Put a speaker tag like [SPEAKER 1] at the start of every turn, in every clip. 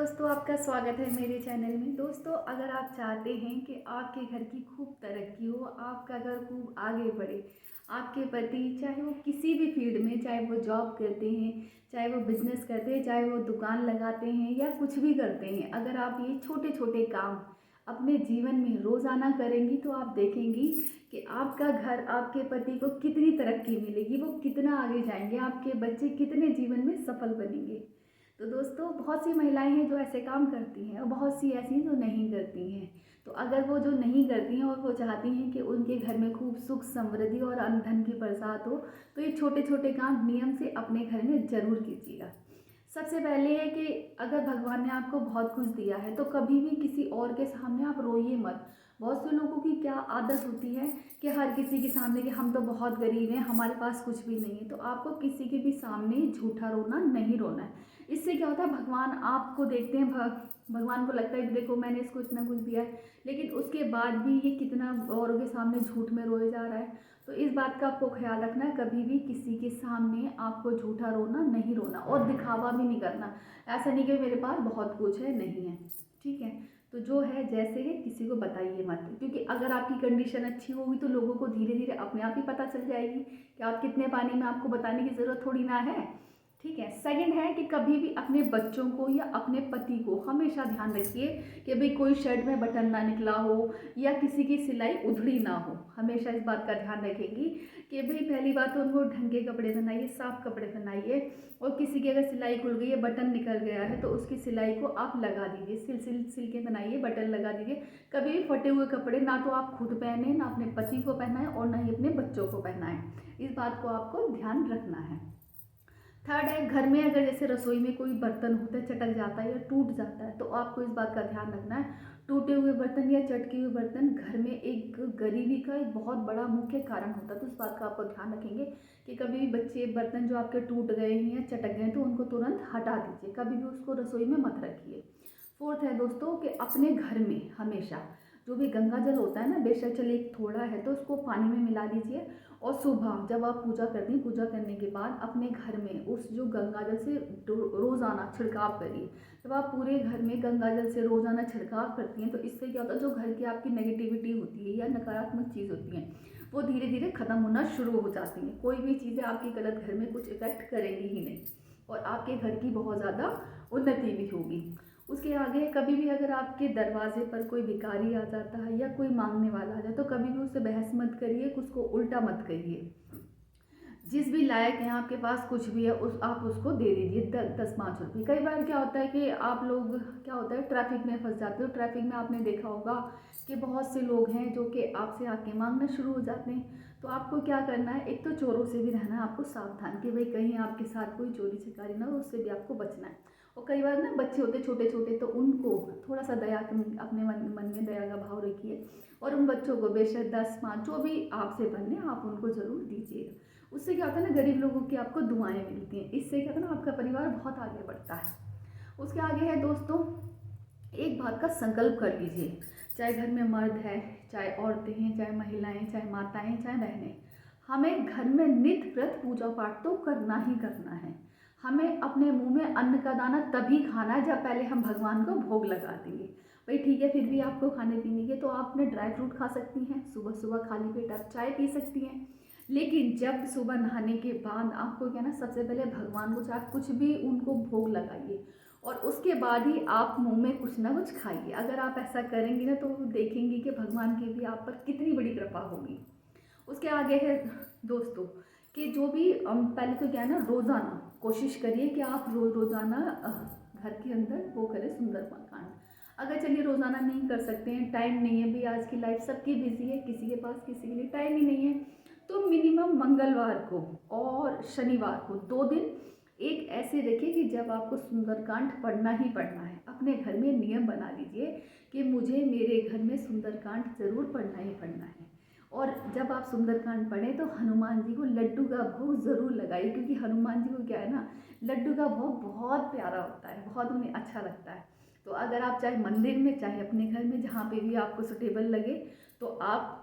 [SPEAKER 1] दोस्तों, आपका स्वागत है मेरे चैनल में। दोस्तों, अगर आप चाहते हैं कि आपके घर की खूब तरक्की हो, आपका घर खूब आगे बढ़े, आपके पति चाहे वो किसी भी फील्ड में, चाहे वो जॉब करते हैं, चाहे वो बिजनेस करते हैं, चाहे वो दुकान लगाते हैं या कुछ भी करते हैं, अगर आप ये छोटे छोटे काम अपने जीवन में रोज़ाना करेंगी तो आप देखेंगी कि आपका घर, आपके पति को कितनी तरक्की मिलेगी, वो कितना आगे जाएंगे, आपके बच्चे कितने जीवन में सफल बनेंगे। तो दोस्तों, बहुत सी महिलाएं हैं जो ऐसे काम करती हैं और बहुत सी ऐसी हैं जो नहीं करती हैं। तो अगर वो जो नहीं करती हैं और वो चाहती हैं कि उनके घर में खूब सुख समृद्धि और अन्न धन की बरसात हो, तो ये छोटे छोटे काम नियम से अपने घर में ज़रूर कीजिएगा। सबसे पहले है कि अगर भगवान ने आपको बहुत कुछ दिया है तो कभी भी किसी और के सामने आप रोइए मत। बहुत से लोगों की क्या आदत होती है कि हर किसी के सामने कि हम तो बहुत गरीब हैं, हमारे पास कुछ भी नहीं है। तो आपको किसी के भी सामने झूठा रोना नहीं रोना है। इससे क्या होता है, भगवान आपको देखते हैं, भगवान को लगता है कि देखो मैंने इसको इतना कुछ दिया है, लेकिन उसके बाद भी ये कितना औरों के सामने झूठ में रोए जा रहा है। तो इस बात का आपको ख्याल रखना है, कभी भी किसी के सामने आपको झूठा रोना नहीं रोना और दिखावा भी नहीं करना। ऐसा नहीं कि मेरे पास बहुत कुछ है, नहीं है, ठीक है। तो जो है जैसे है किसी को बताइए मत, क्योंकि अगर आपकी कंडीशन अच्छी होगी तो लोगों को धीरे धीरे अपने आप ही पता चल जाएगी कि आप कितने पानी में, आपको बताने की ज़रूरत थोड़ी ना है, ठीक है। सेकंड है कि कभी भी अपने बच्चों को या अपने पति को हमेशा ध्यान रखिए कि भाई कोई शर्ट में बटन ना निकला हो या किसी की सिलाई उधड़ी ना हो। हमेशा इस बात का ध्यान रखेंगी कि भाई पहली बात तो उनको ढंग के कपड़े पहनाइए, साफ कपड़े पहनाइए। और किसी की अगर सिलाई खुल गई है, बटन निकल गया है, तो उसकी सिलाई को आप लगा दीजिए, सिल के बनाइए, बटन लगा दीजिए। कभी भी फटे हुए कपड़े ना तो आप खुद पहने, ना अपने पति को पहनाएं और ना ही अपने बच्चों को पहनाएं। इस बात को आपको ध्यान रखना है। थर्ड है, घर में अगर जैसे रसोई में कोई बर्तन होता है, चटक जाता है या टूट जाता है, तो आपको इस बात का ध्यान रखना है। टूटे हुए बर्तन या चटके हुए बर्तन घर में एक गरीबी का एक बहुत बड़ा मुख्य कारण होता है। तो इस बात का आपको ध्यान रखेंगे कि कभी भी बच्चे बर्तन जो आपके टूट गए हैं या चटक गए तो उनको तुरंत हटा दीजिए, कभी भी उसको रसोई में मत रखिए। फोर्थ है दोस्तों कि अपने घर में हमेशा जो भी गंगा जल होता है ना, बेशक चलिए थोड़ा है तो उसको पानी में मिला लीजिए और सुबह जब आप पूजा करती हैं, पूजा करने के बाद अपने घर में उस जो गंगा जल से रोज़ाना छिड़काव करिए। जब आप पूरे घर में गंगा जल से रोज़ाना छिड़काव करती हैं तो इससे क्या होता है, जो घर की आपकी नेगेटिविटी होती है या नकारात्मक चीज़ होती हैं वो धीरे धीरे ख़त्म होना शुरू हो जाती हैं। कोई भी चीज़ें आपकी गलत घर में कुछ इफेक्ट करेंगी ही नहीं और आपके घर की बहुत ज़्यादा उन्नति भी होगी। उसके आगे कभी भी अगर आपके दरवाजे पर कोई भिखारी आ जाता है या कोई मांगने वाला आ जाए तो कभी भी उससे बहस मत करिए, उसको उल्टा मत करिए। जिस भी लायक है आपके पास कुछ भी है उस आप उसको दे दीजिए 10-5 रुपये। कई बार क्या होता है कि आप लोग क्या होता है ट्रैफिक में फंस जाते हो। ट्रैफिक में आपने देखा होगा कि बहुत से लोग हैं जो कि आपसे आके मांगना शुरू हो जाते हैं। तो आपको क्या करना है, एक तो चोरों से भी रहना है आपको सावधान कि भाई कहीं आपके साथ कोई चोरी चकारी ना हो, उससे भी आपको बचना है। और कई बार ना बच्चे होते छोटे छोटे तो उनको थोड़ा सा दया अपने मन में दया का भाव रखिए और उन बच्चों को बेशक 10-5 जो भी आपसे बने आप उनको ज़रूर दीजिएगा। उससे क्या होता है ना, गरीब लोगों की आपको दुआएं मिलती हैं। इससे क्या होता है ना, आपका परिवार बहुत आगे बढ़ता है। उसके आगे है दोस्तों, एक बात का संकल्प कर लीजिए, चाहे घर में मर्द है, चाहे औरतें हैं, चाहे महिलाएं, चाहे माताएं, चाहे बहनें, हमें घर में नित्य व्रत पूजा पाठ तो करना ही करना है। हमें अपने मुंह में अन्न का दाना तभी खाना है जब पहले हम भगवान को भोग लगा देंगे। भाई ठीक है, फिर भी आपको खाने पीने के तो आप अपने ड्राई फ्रूट खा सकती हैं, सुबह सुबह खाली पेट आप चाय पी सकती हैं। लेकिन जब सुबह नहाने के बाद आपको क्या ना, सबसे पहले भगवान को चाहे कुछ भी उनको भोग लगाइए और उसके बाद ही आप मुंह में कुछ ना कुछ खाइए। अगर आप ऐसा करेंगी ना तो देखेंगी कि भगवान की भी आप पर कितनी बड़ी कृपा होगी। उसके आगे है दोस्तों कि जो भी पहले तो क्या है ना, रोज़ाना कोशिश करिए कि आप रोज़ाना घर के अंदर वो करें सुंदरकांड। अगर चलिए रोज़ाना नहीं कर सकते हैं, टाइम नहीं है, भी आज की लाइफ सबकी बिजी है, किसी के पास किसी के लिए टाइम ही नहीं है, तो मिनिमम मंगलवार को और शनिवार को 2 दिन एक ऐसे रखिए कि जब आपको सुंदरकांड पढ़ना ही पढ़ना है। अपने घर में नियम बना लीजिए कि मुझे मेरे घर में सुंदरकांड ज़रूर पढ़ना ही पढ़ना है। और जब आप सुंदरकांड पढ़ें तो हनुमान जी को लड्डू का भोग ज़रूर लगाइए, क्योंकि हनुमान जी को क्या है ना, लड्डू का भोग बहुत प्यारा होता है, बहुत उन्हें अच्छा लगता है। तो अगर आप चाहे मंदिर में चाहे अपने घर में जहाँ पे भी आपको सुटेबल लगे तो आप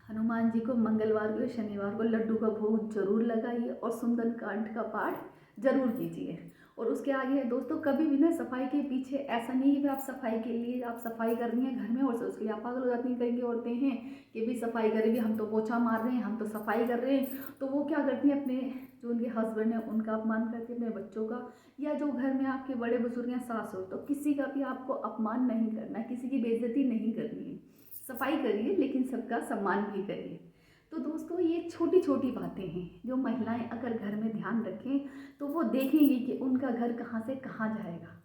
[SPEAKER 1] हनुमान जी को मंगलवार को या शनिवार को लड्डू का भोग जरूर लगाइए और सुंदरकांड का पाठ जरूर कीजिए। और उसके आगे है दोस्तों, कभी भी ना सफाई के पीछे ऐसा नहीं है कि आप सफाई के लिए आप सफाई करनी है घर में और उसके लिए आप पागल हो जाती हैं। कई औरतें हैं कि भी सफाई करें, भी हम तो पोछा मार रहे हैं, हम तो सफाई कर रहे हैं, तो वो क्या करती हैं, अपने जो उनके हस्बैंड है उनका अपमान करती है, अपने बच्चों का, या जो घर में आपके बड़े बुजुर्ग हैं, सास हो, तो किसी का भी आपको अपमान नहीं करना है, किसी की बेइज्जती नहीं करनी है। सफाई करिए लेकिन सबका सम्मान भी करिए। तो दोस्तों ये छोटी छोटी बातें हैं जो महिलाएं अगर घर में ध्यान रखें तो वो देखेंगी कि उनका घर कहाँ से कहाँ जाएगा।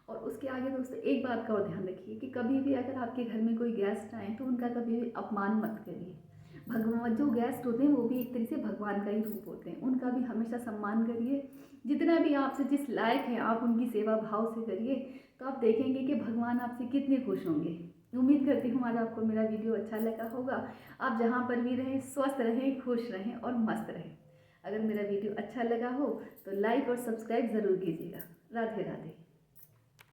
[SPEAKER 1] और उसके आगे दोस्तों एक बात का और ध्यान रखिए कि कभी भी अगर आपके घर में कोई गेस्ट आए तो उनका कभी भी अपमान मत करिए। भगवान, जो गेस्ट होते हैं वो भी एक तरीके से भगवान का ही रूप होते हैं, उनका भी हमेशा सम्मान करिए। जितना भी आपसे जिस लायक है आप उनकी सेवा भाव से करिए, तो आप देखेंगे कि भगवान आपसे कितने खुश होंगे। उम्मीद करती हूँ आज आपको मेरा वीडियो अच्छा लगा होगा। आप जहाँ पर भी रहें स्वस्थ रहें, खुश रहें और मस्त रहें। अगर मेरा वीडियो अच्छा लगा हो तो लाइक और सब्सक्राइब ज़रूर कीजिएगा। राधे राधे।